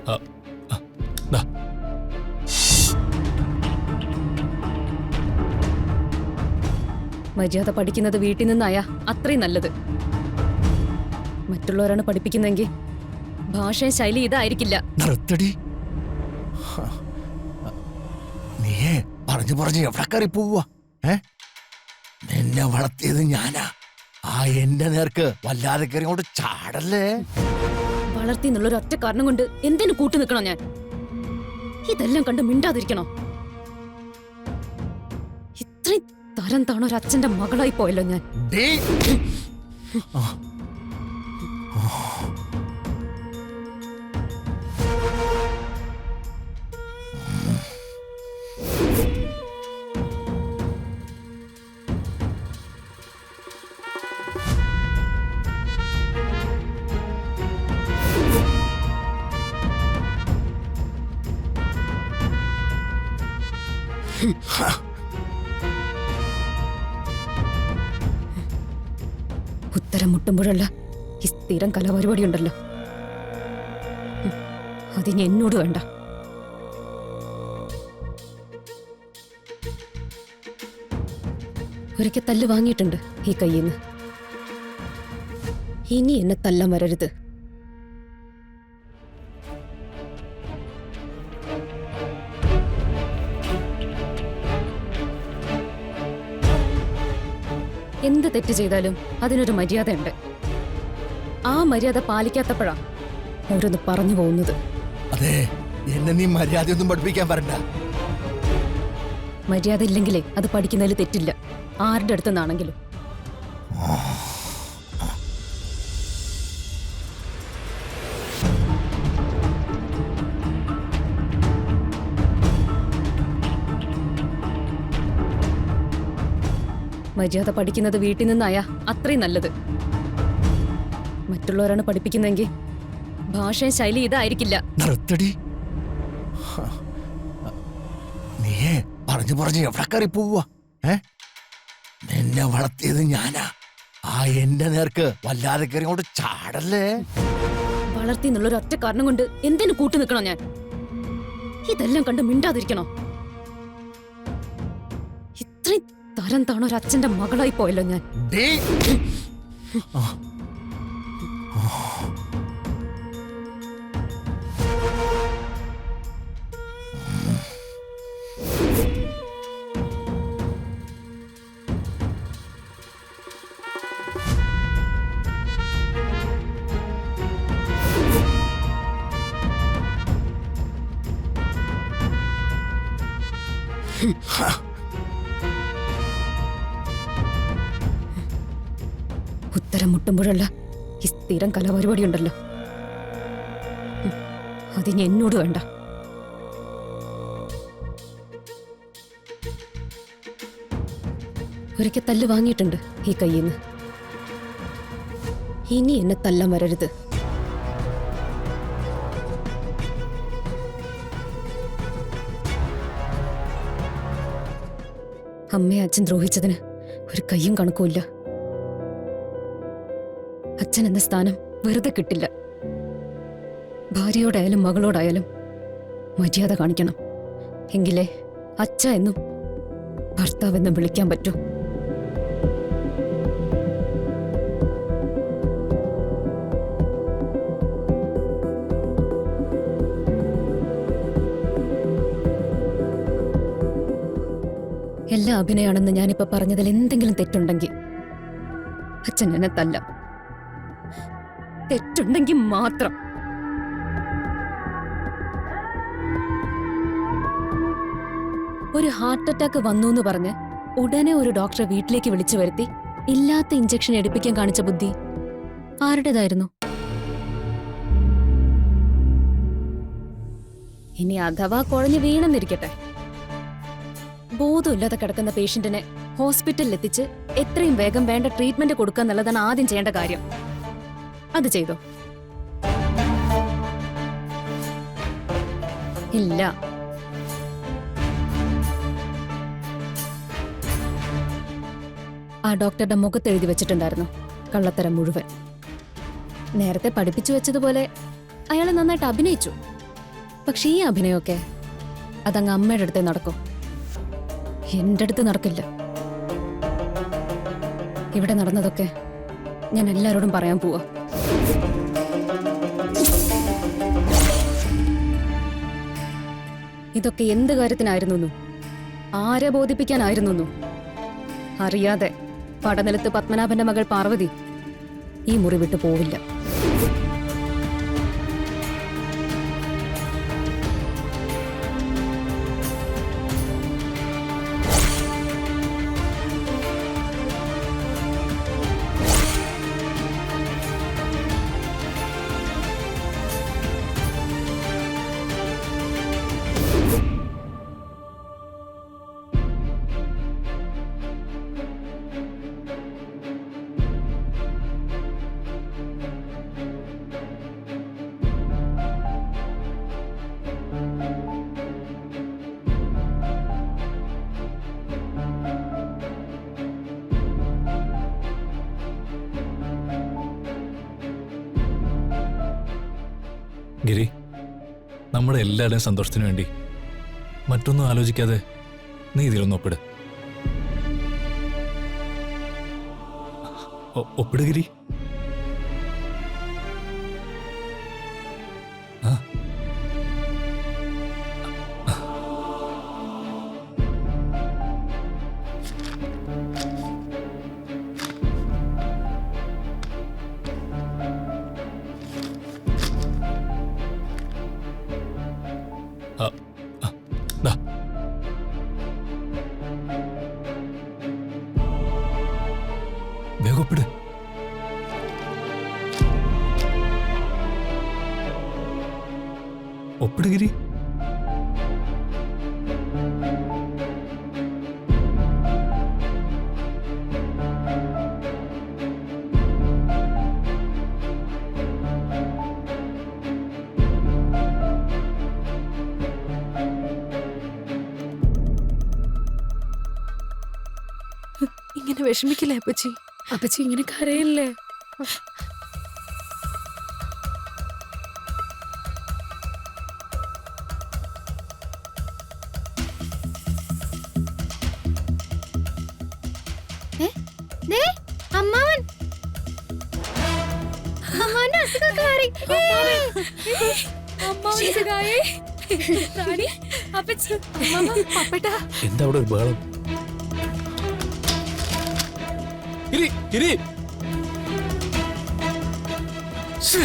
ദാ. മര്യാദ പഠിക്കുന്നത് വീട്ടിൽ നിന്നായാ അത്രയും നല്ലത്. മറ്റുള്ളവരാണ് പഠിപ്പിക്കുന്നെങ്കിൽ ഭാഷയും ശൈലി ഇതായിരിക്കില്ല. നിർത്തടി. നീയേ പറഞ്ഞു എവിടെ കയറി പോവുക? നിന്നെ വളർത്തിയത് ഞാനാ. ആ എന്റെ നേർക്ക് വല്ലാതെ കയറി കൊണ്ട് ചാടല്ലേ. വളർത്തി എന്നുള്ളൊരു ഒറ്റ കാരണം കൊണ്ട് എന്തിനു കൂട്ടു നിൽക്കണോ ഞാൻ? ഇതെല്ലാം കണ്ട് മിണ്ടാതിരിക്കണോ? ഇത്രയും തരം താണ ഒരു അച്ഛന്റെ മകളായി പോയല്ലോ ഞാൻ. ഉത്തരം മുട്ടുമ്പോഴല്ല ഈ സ്ഥിരം കലാപരിപാടി ഉണ്ടല്ലോ, അതിന് എന്നോട് വേണ്ട. ഒരിക്കൽ തല്ല് വാങ്ങിയിട്ടുണ്ട് ഈ കയ്യിന്ന്. ഇനി എന്നെ തല്ലാൻ വരരുത്. എന്ത് തെറ്റ് ചെയ്താലും അതിനൊരു മര്യാദയുണ്ട്. ആ മര്യാദ പാലിക്കാത്തപ്പോഴാ ഓരോന്ന് പറഞ്ഞു പോകുന്നത്. അതെ, എന്നെ നീ മര്യാദയൊന്നും പഠിപ്പിക്കാൻ വരണ്ട. മര്യാദ ഇല്ലെങ്കിലേ അത് പഠിക്കുന്നതിൽ തെറ്റില്ല, ആരുടെ അടുത്തുനിന്നാണെങ്കിലും. മര്യാദ പഠിക്കുന്നത് വീട്ടിൽ നിന്നായാ അത്രയും നല്ലത്. മറ്റുള്ളവരാണ് പഠിപ്പിക്കുന്നെങ്കിൽ ഭാഷയും ശൈലി ഇതായിരിക്കില്ല. നിർത്തടി. നീയേ പറഞ്ഞു എവിടെ കയറി പോവുക? നിന്നെ വളർത്തിയത് ഞാനാ. ആ എന്റെ നേർക്ക് വല്ലാതെ കയറി കൊണ്ട് ചാടല്ലേ. വളർത്തി എന്നുള്ളൊരു ഒറ്റ കാരണം കൊണ്ട് എന്തിനു കൂട്ടു നിൽക്കണോ ഞാൻ? ഇതെല്ലാം കണ്ട് മിണ്ടാതിരിക്കണോ? ഇത്രയും തരം താണ ഒരു അച്ഛന്റെ മകളായി പോയല്ലോ ഞാൻ. ഉത്തരം മുട്ടുമ്പോഴല്ല ഈ സ്ഥിരം കലാപരിപാടി ഉണ്ടല്ലോ, അതിന് എന്നോട് വേണ്ട. ഒരിക്കൽ തല്ല് വാങ്ങിയിട്ടുണ്ട് ഈ കയ്യിന്ന്. ഇനി എന്നെ തല്ലാൻ വരരുത്. അമ്മയെ അച്ഛൻ ദ്രോഹിച്ചതിന് ഒരു കയ്യും കണക്കുമില്ല. അച്ഛൻ എന്ന സ്ഥാനം വെറുതെ കിട്ടില്ല. ഭാര്യയോടായാലും മകളോടായാലും മര്യാദ കാണിക്കണം. എങ്കിലേ അച്ഛ എന്നും ഭർത്താവെന്നും വിളിക്കാൻ പറ്റൂ. എല്ലാ അഭിനയാണെന്ന് ഞാനിപ്പോ പറഞ്ഞതിൽ എന്തെങ്കിലും തെറ്റുണ്ടെങ്കിൽ അച്ഛൻ എന്നെ തല്ലാം. തെറ്റുണ്ടെങ്കിൽ മാത്രം. ഒരു ഹാർട്ട് അറ്റാക്ക് വന്നു എന്ന് പറഞ്ഞ് ഉടനെ ഒരു ഡോക്ടറെ വീട്ടിലേക്ക് വിളിച്ചു വരുത്തി ഇല്ലാത്ത ഇഞ്ചക്ഷൻ എടുപ്പിക്കാൻ കാണിച്ച ബുദ്ധി ആരുടേതായിരുന്നു? ഇനി അഥവാ കുഴഞ്ഞു വീണെന്നിരിക്കട്ടെ, ബോധമില്ലാതെ കിടക്കുന്ന പേഷ്യന്റിനെ ഹോസ്പിറ്റലിൽ എത്തിച്ച് എത്രയും വേഗം വേണ്ട ട്രീറ്റ്മെന്റ് കൊടുക്കുക എന്നുള്ളതാണ് ആദ്യം ചെയ്യേണ്ട കാര്യം. അത് ചെയ്തോ? ഇല്ല. ആ ഡോക്ടറുടെ മുഖത്ത് എഴുതി വെച്ചിട്ടുണ്ടായിരുന്നു കള്ളത്തരം മുഴുവൻ. നേരത്തെ പഠിപ്പിച്ചു വെച്ചതുപോലെ അയാൾ നന്നായിട്ട് അഭിനയിച്ചു. പക്ഷെ ഈ അഭിനയമൊക്കെ അതങ്ങ് അമ്മയുടെ അടുത്തേ നടക്കും, എന്റെ അടുത്ത് നടക്കില്ല. ഇവിടെ നടന്നതൊക്കെ ഞാൻ എല്ലാവരോടും പറയാൻ പോവാ. ഇതൊക്കെ എന്ത് കാര്യത്തിനായിരുന്നു, ആരെ ബോധിപ്പിക്കാനായിരുന്നു? അറിയാതെ പടനിലത്ത് പത്മനാഭന്റെ മകൾ പാർവതി ഈ മുറി വിട്ടു പോവില്ല. ഗിരി, നമ്മുടെ എല്ലാവരുടെയും സന്തോഷത്തിനു വേണ്ടി മറ്റൊന്നും ആലോചിക്കാതെ നീ ഇതിലൊന്ന് ഒപ്പിട്. ഒപ്പിട് ഗിരി. ആ വേഗം ഒപ്പിട്. ഒപ്പിട് ഗിരി. ഇങ്ങനെ വിഷമിക്കില്ലേ അപ്പച്ചി? അപ്പച്ചി ഇങ്ങനെ കരയല്ലേ? അമ്മാവൻ അമ്മാവന്റെ അസുഖമൊക്കെ മാറി. എന്താ അവിടെ ഒരു ബഹളം? ഗിരി, ഗിരി. ശ്ശേ.